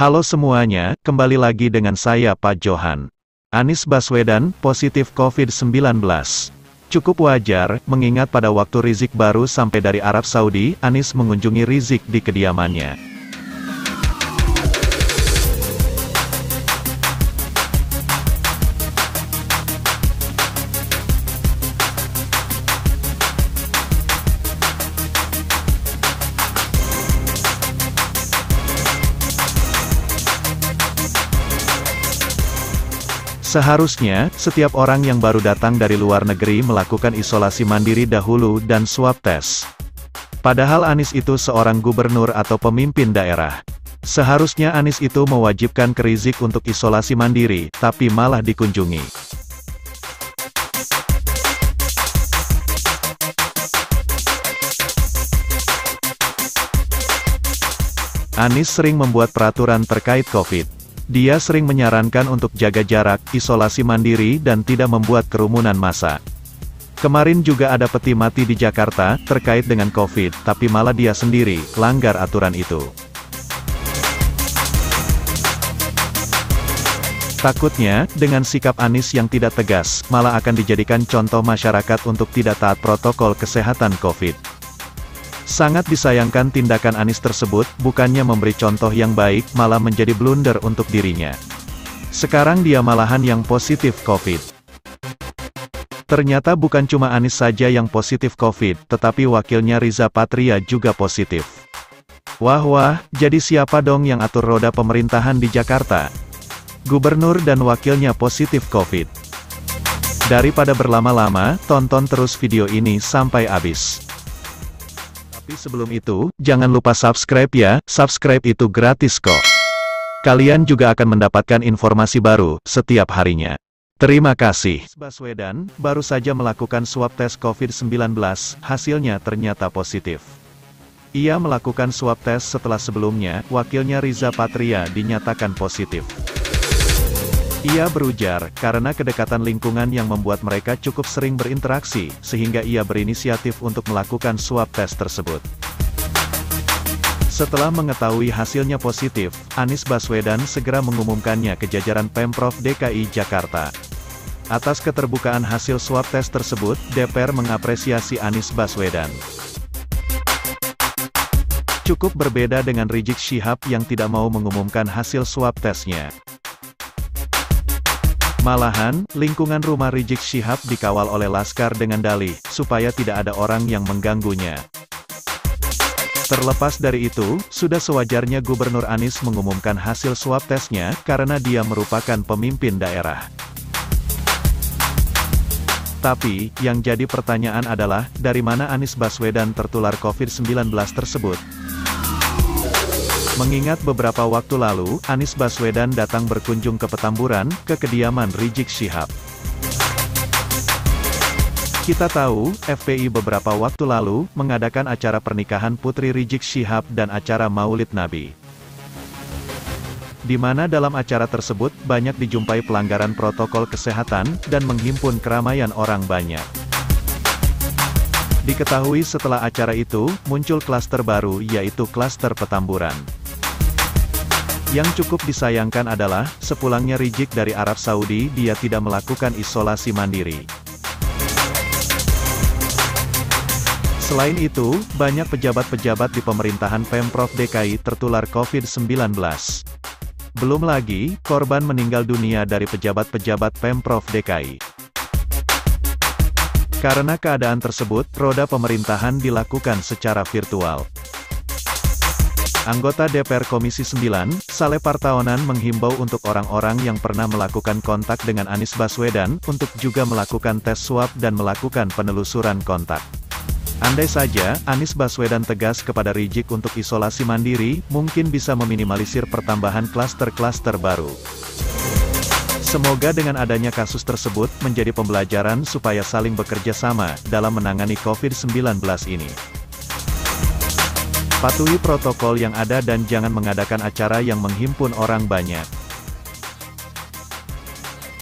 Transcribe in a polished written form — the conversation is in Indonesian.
Halo semuanya, kembali lagi dengan saya Pak Johan. Anies Baswedan, positif COVID-19. Cukup wajar, mengingat pada waktu Rizik baru sampai dari Arab Saudi, Anies mengunjungi Rizik di kediamannya. Seharusnya, setiap orang yang baru datang dari luar negeri melakukan isolasi mandiri dahulu dan swab tes. Padahal Anies itu seorang gubernur atau pemimpin daerah. Seharusnya Anies itu mewajibkan ke Rizik untuk isolasi mandiri, tapi malah dikunjungi. Anies sering membuat peraturan terkait COVID. Dia sering menyarankan untuk jaga jarak, isolasi mandiri dan tidak membuat kerumunan massa. Kemarin juga ada peti mati di Jakarta, terkait dengan COVID, tapi malah dia sendiri, langgar aturan itu. Takutnya, dengan sikap Anies yang tidak tegas, malah akan dijadikan contoh masyarakat untuk tidak taat protokol kesehatan COVID. Sangat disayangkan tindakan Anies tersebut, bukannya memberi contoh yang baik, malah menjadi blunder untuk dirinya. Sekarang dia malahan yang positif COVID. Ternyata bukan cuma Anies saja yang positif COVID, tetapi wakilnya Riza Patria juga positif. Wah, jadi siapa dong yang atur roda pemerintahan di Jakarta? Gubernur dan wakilnya positif COVID. Daripada berlama-lama, tonton terus video ini sampai habis. Tapi sebelum itu, jangan lupa subscribe ya, subscribe itu gratis kok. Kalian juga akan mendapatkan informasi baru, setiap harinya. Terima kasih. Baswedan, baru saja melakukan swab tes COVID-19, hasilnya ternyata positif. Ia melakukan swab tes setelah sebelumnya, wakilnya Riza Patria dinyatakan positif. Ia berujar, karena kedekatan lingkungan yang membuat mereka cukup sering berinteraksi, sehingga ia berinisiatif untuk melakukan swab tes tersebut. Setelah mengetahui hasilnya positif, Anies Baswedan segera mengumumkannya ke jajaran Pemprov DKI Jakarta. Atas keterbukaan hasil swab tes tersebut, DPR mengapresiasi Anies Baswedan. Cukup berbeda dengan Rizik Syihab yang tidak mau mengumumkan hasil swab tesnya. Malahan, lingkungan rumah Rizik Syihab dikawal oleh Laskar dengan dalih, supaya tidak ada orang yang mengganggunya. Terlepas dari itu, sudah sewajarnya Gubernur Anies mengumumkan hasil swab tesnya, karena dia merupakan pemimpin daerah. Tapi, yang jadi pertanyaan adalah, dari mana Anies Baswedan tertular COVID-19 tersebut? Mengingat beberapa waktu lalu, Anies Baswedan datang berkunjung ke Petamburan, ke kediaman Rizik Syihab. Kita tahu, FPI beberapa waktu lalu, mengadakan acara pernikahan Putri Rizik Syihab dan acara Maulid Nabi. Di mana dalam acara tersebut, banyak dijumpai pelanggaran protokol kesehatan, dan menghimpun keramaian orang banyak. Diketahui setelah acara itu, muncul klaster baru yaitu klaster Petamburan. Yang cukup disayangkan adalah, sepulangnya Rizik dari Arab Saudi dia tidak melakukan isolasi mandiri. Selain itu, banyak pejabat-pejabat di pemerintahan Pemprov DKI tertular COVID-19. Belum lagi, korban meninggal dunia dari pejabat-pejabat Pemprov DKI. Karena keadaan tersebut, roda pemerintahan dilakukan secara virtual. Anggota DPR Komisi 9, Saleh Partaonan menghimbau untuk orang-orang yang pernah melakukan kontak dengan Anies Baswedan, untuk juga melakukan tes swab dan melakukan penelusuran kontak. Andai saja, Anies Baswedan tegas kepada Rizik untuk isolasi mandiri, mungkin bisa meminimalisir pertambahan klaster-klaster baru. Semoga dengan adanya kasus tersebut, menjadi pembelajaran supaya saling bekerja sama, dalam menangani COVID-19 ini. Patuhi protokol yang ada dan jangan mengadakan acara yang menghimpun orang banyak.